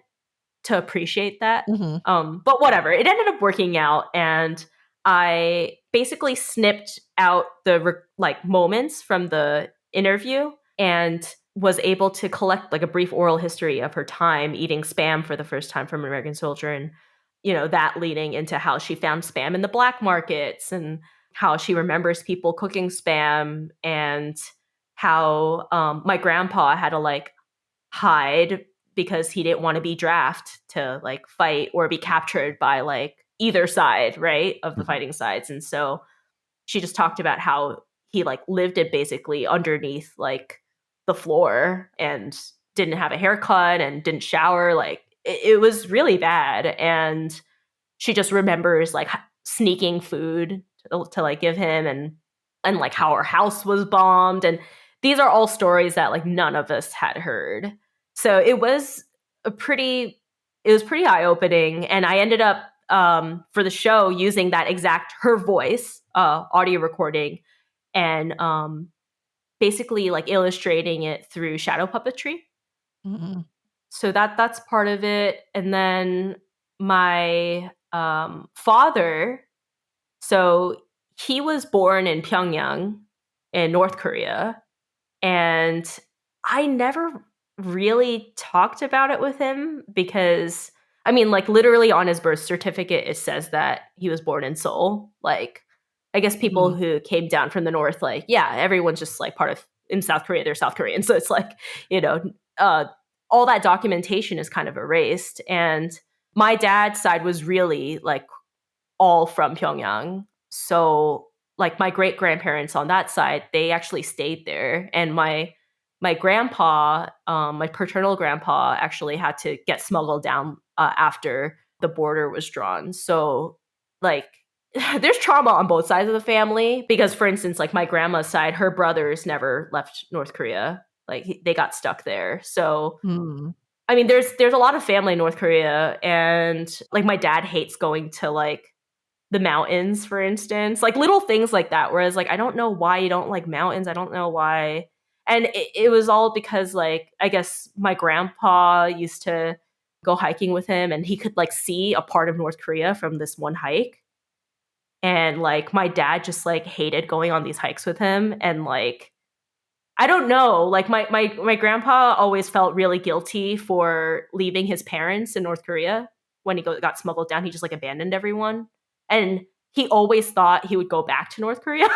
to appreciate that. But whatever, it ended up working out. And I basically snipped out the like moments from the interview and was able to collect like a brief oral history of her time eating Spam for the first time from an American soldier, and that leading into how she found Spam in the black markets and how she remembers people cooking Spam, and how my grandpa had to like hide because he didn't want to be drafted to like fight or be captured by like either side, right, of the fighting sides. And so she just talked about how he like lived it basically underneath like the floor and didn't have a haircut and didn't shower. Like it was really bad. And she just remembers like sneaking food to like give him, and like how her house was bombed. And these are all stories that like none of us had heard. So it was pretty eye-opening. And I ended up for the show using that exact her voice audio recording, and basically like illustrating it through shadow puppetry. So that's part of it. And then my father, so he was born in Pyongyang in North Korea, and I never really talked about it with him because, I mean, like literally on his birth certificate, it says that he was born in Seoul. Like, I guess people who came down from the North, like, yeah, everyone's just like part of, in South Korea, they're South Korean. So it's like, all that documentation is kind of erased. And my dad's side was really like all from Pyongyang. So like my great grandparents on that side, they actually stayed there. And my grandpa, my paternal grandpa, actually had to get smuggled down after the border was drawn. So like there's trauma on both sides of the family because, for instance, like my grandma's side, her brothers never left North Korea. Like they got stuck there. So I mean, there's a lot of family in North Korea, and like my dad hates going to like the mountains, for instance, like little things like that. Whereas like, I don't know why you don't like mountains. I don't know why. And it was all because like, I guess my grandpa used to go hiking with him, and he could like see a part of North Korea from this one hike. And like my dad just like hated going on these hikes with him. And like, I don't know, like my grandpa always felt really guilty for leaving his parents in North Korea when he got smuggled down. He just like abandoned everyone. And he always thought he would go back to North Korea.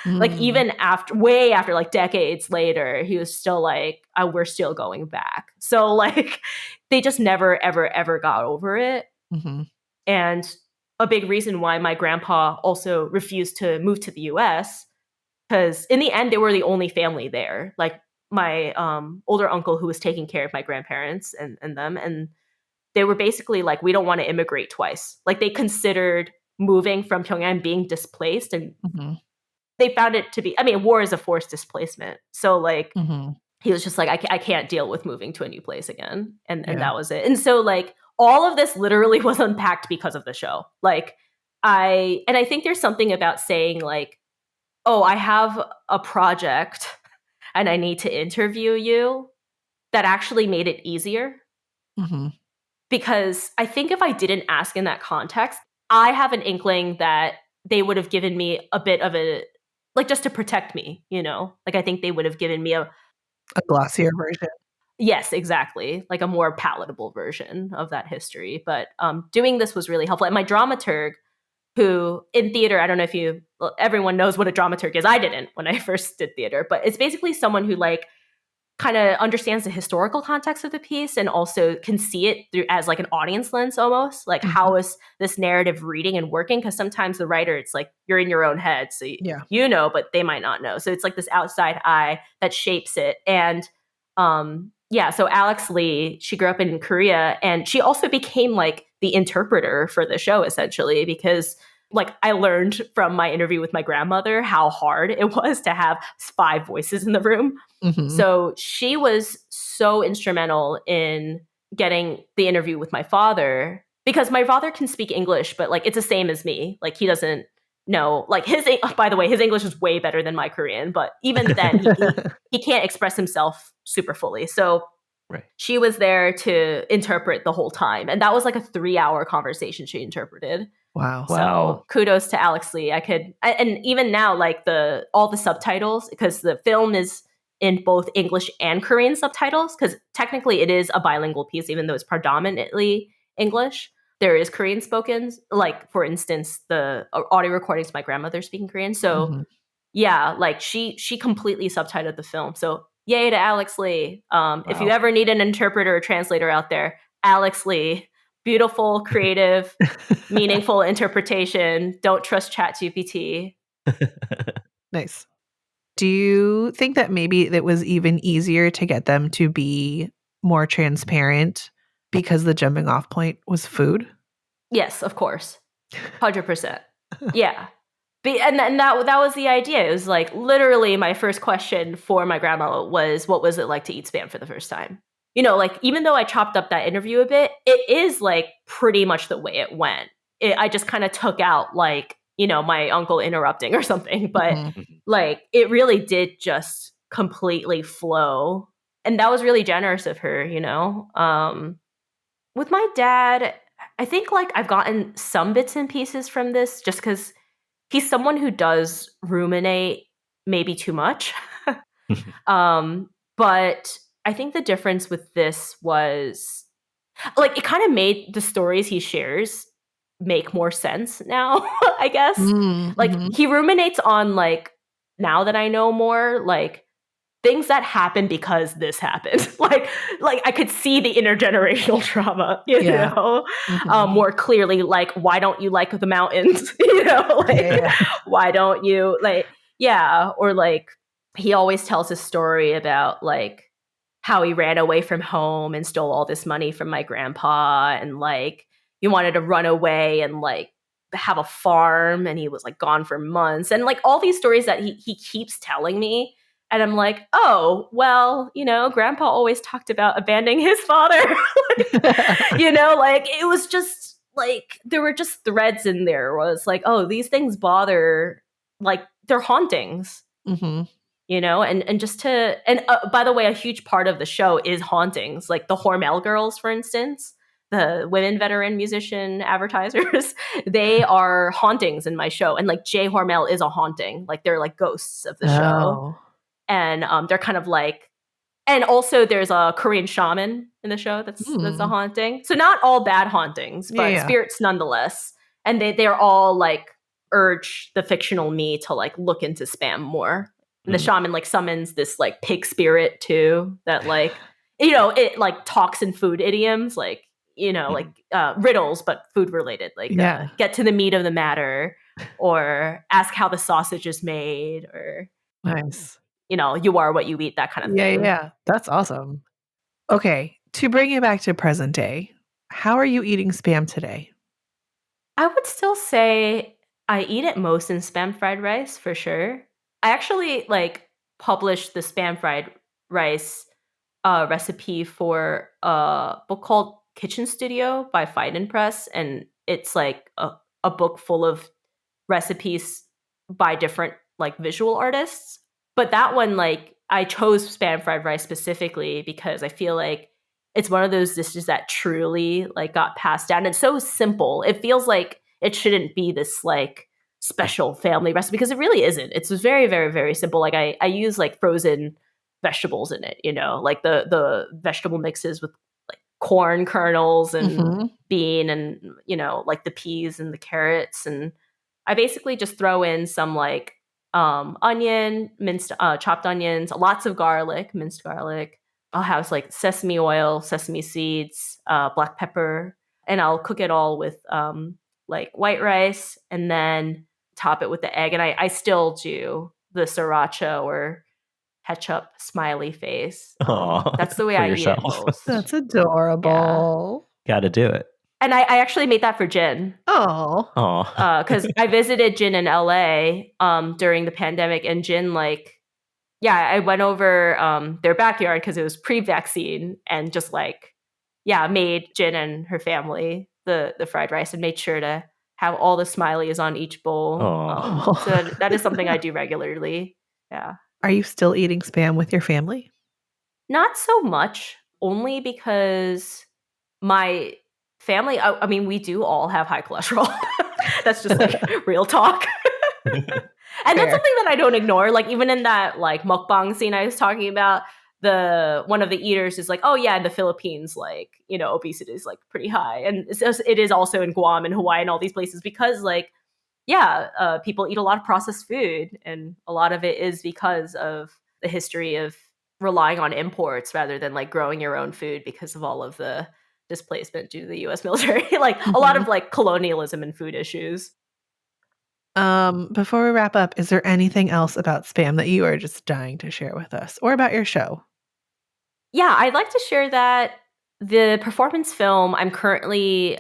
Like even way after like decades later, he was still like, we're still going back. So like they just never, ever, ever got over it. And a big reason why my grandpa also refused to move to the US, because in the end, they were the only family there. Like my older uncle who was taking care of my grandparents and them. And they were basically like, we don't want to immigrate twice. Like they considered moving from Pyongyang, being displaced, and they found it to be, I mean, war is a forced displacement. So like, Mhm. he was just like, I can't deal with moving to a new place again. And Yeah. that was it. And so like all of this literally was unpacked because of the show. Like I think there's something about saying like, oh, I have a project and I need to interview you, that actually made it easier. Mhm. Because I think if I didn't ask in that context, I have an inkling that they would have given me a bit of a, like, just to protect me, you know? Like, I think they would have given me A glossier version. yes, exactly, like a more palatable version of that history. But doing this was really helpful. And my dramaturg, who in theater, I don't know if everyone knows what a dramaturg is. I didn't when I first did theater, but it's basically someone who like kind of understands the historical context of the piece and also can see it through as like an audience lens almost, like how is this narrative reading and working, because sometimes the writer, it's like you're in your own head, so you know, but they might not know, so it's like this outside eye that shapes it. And so Alex Lee, she grew up in Korea and she also became like the interpreter for the show essentially, because like I learned from my interview with my grandmother how hard it was to have 5 voices in the room. So she was so instrumental in getting the interview with my father, because my father can speak English, but like it's the same as me. Like he doesn't know, like by the way, his English is way better than my Korean, but even then he can't express himself super fully. So she was there to interpret the whole time. And that was like a 3-hour conversation she interpreted. Wow. So kudos to Alex Lee. And even now, like all the subtitles, because the film is in both English and Korean subtitles, because technically it is a bilingual piece, even though it's predominantly English. There is Korean spoken, like for instance, the audio recordings of my grandmother speaking Korean. So yeah, like she completely subtitled the film. So yay to Alex Lee. If you ever need an interpreter or translator out there, Alex Lee. Beautiful, creative, meaningful interpretation. Don't trust ChatGPT. Nice. Do you think that maybe it was even easier to get them to be more transparent because the jumping off point was food? Yes, of course. 100%. Yeah. And that was the idea. It was like literally my first question for my grandma was, what was it like to eat Spam for the first time? You know, like even though I chopped up that interview a bit, it is like pretty much the way it went. I just kind of took out like, you know, my uncle interrupting or something, but like it really did just completely flow. And that was really generous of her, you know. With my dad, I think like I've gotten some bits and pieces from this just because he's someone who does ruminate maybe too much. But I think the difference with this was like it kind of made the stories he shares make more sense now, I guess. Like he ruminates on like, now that I know more, like things that happen because this happened. like I could see the intergenerational trauma, you know, more clearly. Like, why don't you like the mountains? You know, like why don't you like, or like he always tells a story about like how he ran away from home and stole all this money from my grandpa, and like he wanted to run away and like have a farm, and he was like gone for months, and like all these stories that he keeps telling me. And I'm like, oh, well, you know, grandpa always talked about abandoning his father. Like, you know, like it was just like there were just threads in there. Was like, oh, these things bother, like they're hauntings. You know, and just to, and by the way, a huge part of the show is hauntings, like the Hormel Girls, for instance, the women veteran musician advertisers, they are hauntings in my show. And like Jay Hormel is a haunting, like they're like ghosts of the show. And they're kind of like, and also there's a Korean shaman in the show that's a haunting. So not all bad hauntings, but spirits nonetheless. And they're all like urge the fictional me to like look into Spam more. And the shaman like summons this like pig spirit too, that like, you know, it like talks in food idioms, like, you know, like riddles, but food related, like get to the meat of the matter, or ask how the sausage is made, or nice, you know, you are what you eat, that kind of thing. Yeah, that's awesome. Okay, to bring it back to present day, how are you eating Spam today? I would still say I eat it most in Spam fried rice for sure. I actually like published the spam fried rice recipe for a book called Kitchen Studio by Fight and Press, and it's like a book full of recipes by different like visual artists. But that one, like, I chose spam fried rice specifically because I feel like it's one of those dishes that truly like got passed down. It's so simple. It feels like it shouldn't be this like special family recipe because it really isn't. It's very, very, very simple. Like I use like frozen vegetables in it, like the vegetable mixes with like corn kernels and bean and like the peas and the carrots, and I basically just throw in some like onion, minced chopped onions, lots of garlic, minced garlic. I'll have like sesame oil, sesame seeds, black pepper, and I'll cook it all with like white rice, and then top it with the egg. And I still do the sriracha or ketchup smiley face. That's the way for I yourself. eat it most. That's adorable. Got to do it. And I actually made that for Jin. Oh. Because I visited Jin in LA during the pandemic, and Jin I went over their backyard because it was pre-vaccine, and just made Jin and her family the fried rice and made sure to have all the smileys on each bowl. So that is something I do regularly. Yeah. Are you still eating Spam with your family? Not so much, only because my family, I mean, we do all have high cholesterol. That's just like real talk. And that's something that I don't ignore. Like even in that like mukbang scene I was talking about, one of the eaters is like, oh yeah, in the Philippines, like, obesity is like pretty high. And it is also in Guam and Hawaii and all these places because like, people eat a lot of processed food, and a lot of it is because of the history of relying on imports rather than like growing your own food because of all of the displacement due to the US military. Like a lot of like colonialism and food issues. Before we wrap up, is there anything else about Spam that you are just dying to share with us, or about your show? Yeah, I'd like to share that the performance film, I'm currently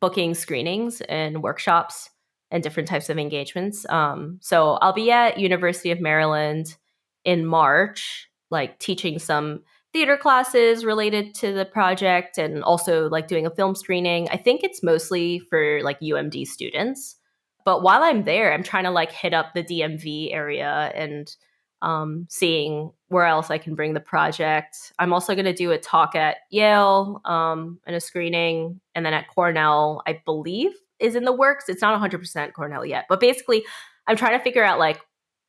booking screenings and workshops and different types of engagements. So I'll be at University of Maryland in March, like teaching some theater classes related to the project, and also like doing a film screening. I think it's mostly for like UMD students. But while I'm there, I'm trying to like hit up the DMV area and seeing where else I can bring the project. I'm also going to do a talk at Yale and a screening, and then at Cornell, I believe is in the works. It's not 100% Cornell yet, but basically I'm trying to figure out like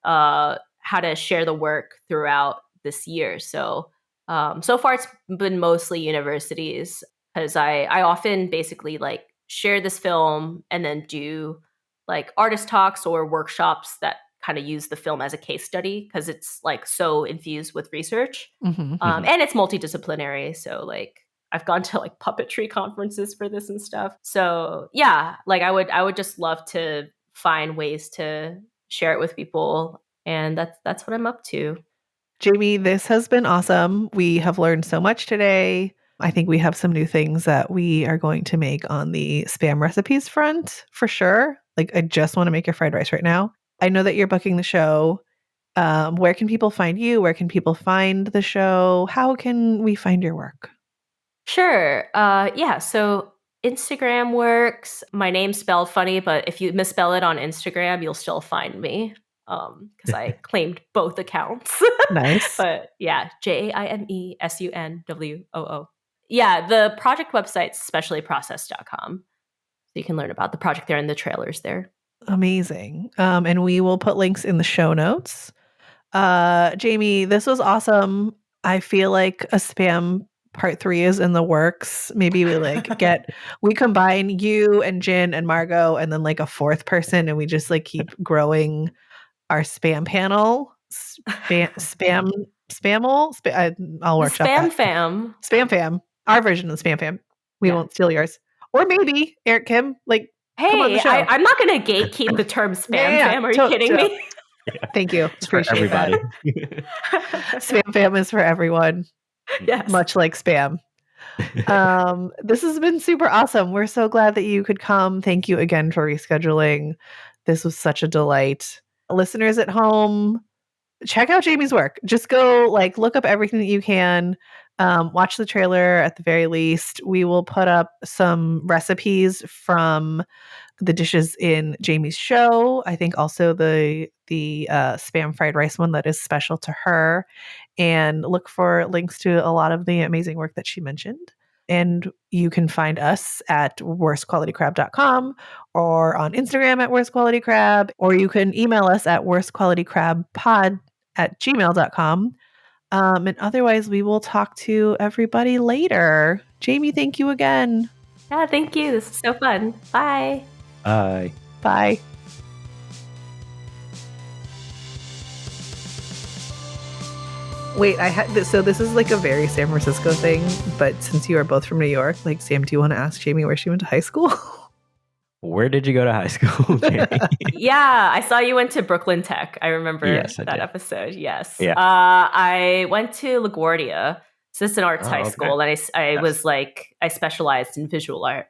how to share the work throughout this year. So so far it's been mostly universities, because I often basically like share this film and then do like artist talks or workshops that kind of use the film as a case study, because it's like so infused with research. And it's multidisciplinary. So like I've gone to like puppetry conferences for this and stuff. So yeah, like I would just love to find ways to share it with people. And that's what I'm up to. Jaime, this has been awesome. We have learned so much today. I think we have some new things that we are going to make on the Spam recipes front for sure. Like I just want to make your fried rice right now. I know that you're booking the show. Where can people find you? Where can people find the show? How can we find your work? Sure. So Instagram works. My name's spelled funny, but if you misspell it on Instagram, you'll still find me. Because I claimed both accounts. Nice. But yeah, JaimeSunwoo. Yeah, the project website's speciallyprocessed.com. So you can learn about the project there and the trailers there. Amazing. And we will put links in the show notes. Jaime, this was awesome. I feel like a Spam part 3 is in the works. Maybe we we combine you and Jin and Margot and then like a fourth person, and we just like keep growing our Spam panel. I'll workshop that. Spam fam. Our version of the Spam fam. We won't steal yours. Or maybe Eric Kim, like, come on the show. I'm not going to gatekeep the term Spam fam. Are you kidding me? Thank you. It's for everybody. Spam fam is for everyone. Yes. Much like Spam. This has been super awesome. We're so glad that you could come. Thank you again for rescheduling. This was such a delight. Listeners at home, check out Jaime's work. Just go look up everything that you can. Watch the trailer at the very least. We will put up some recipes from the dishes in Jaime's show. I think also the spam fried rice one that is special to her. And look for links to a lot of the amazing work that she mentioned. And you can find us at worstqualitycrab.com or on Instagram at worstqualitycrab, or you can email us at worstqualitycrabpod@gmail.com. And otherwise, we will talk to everybody later. Jaime, thank you again. Yeah, thank you. This is so fun. Bye. Bye. Bye. Wait, so this is like a very San Francisco thing, but since you are both from New York, Sam, do you want to ask Jaime where she went to high school? Where did you go to high school, Jaime? Yeah, I saw you went to Brooklyn Tech. I remember Yes, I that did. episode. Yes. Yeah. I went to LaGuardia. So it's an arts high okay. school, and I Yes. was I specialized in visual art.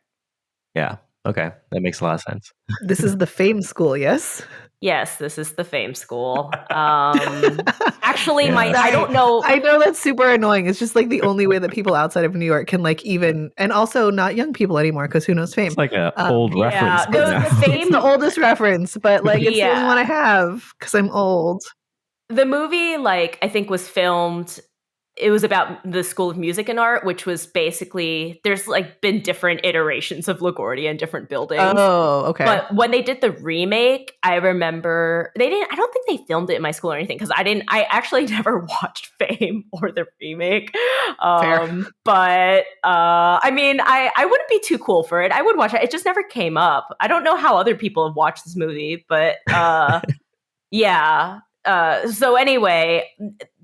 Yeah. Okay. That makes a lot of sense. This is the fame school, yes? Yes, this is the fame school. Actually, Yeah. I don't know. I know that's super annoying. It's just the only way that people outside of New York can even, and also not young people anymore, because who knows fame. It's like an old reference. the now. fame- It's the oldest reference, but it's the only Yeah. one I have because I'm old. The movie, I think, was filmed. It was about the School of Music and Art, which was basically, there's been different iterations of LaGuardia in different buildings. Oh, okay. But when they did the remake, I remember I don't think they filmed it in my school or anything, because I actually never watched Fame or the remake. Fair. But I mean, I wouldn't be too cool for it. I would watch it. It just never came up. I don't know how other people have watched this movie, but yeah. So anyway,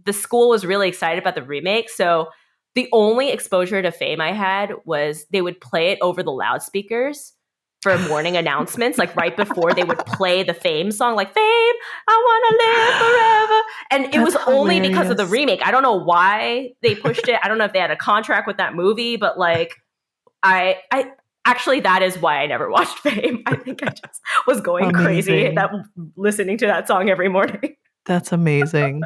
the school was really excited about the remake. So the only exposure to Fame I had was they would play it over the loudspeakers for morning announcements, right before they would play the Fame song, Fame, I want to live forever. And it was only because of the remake. I don't know why they pushed it. I don't know if they had a contract with that movie, but I actually, that is why I never watched Fame. I think I just was going crazy listening to that song every morning. That's amazing.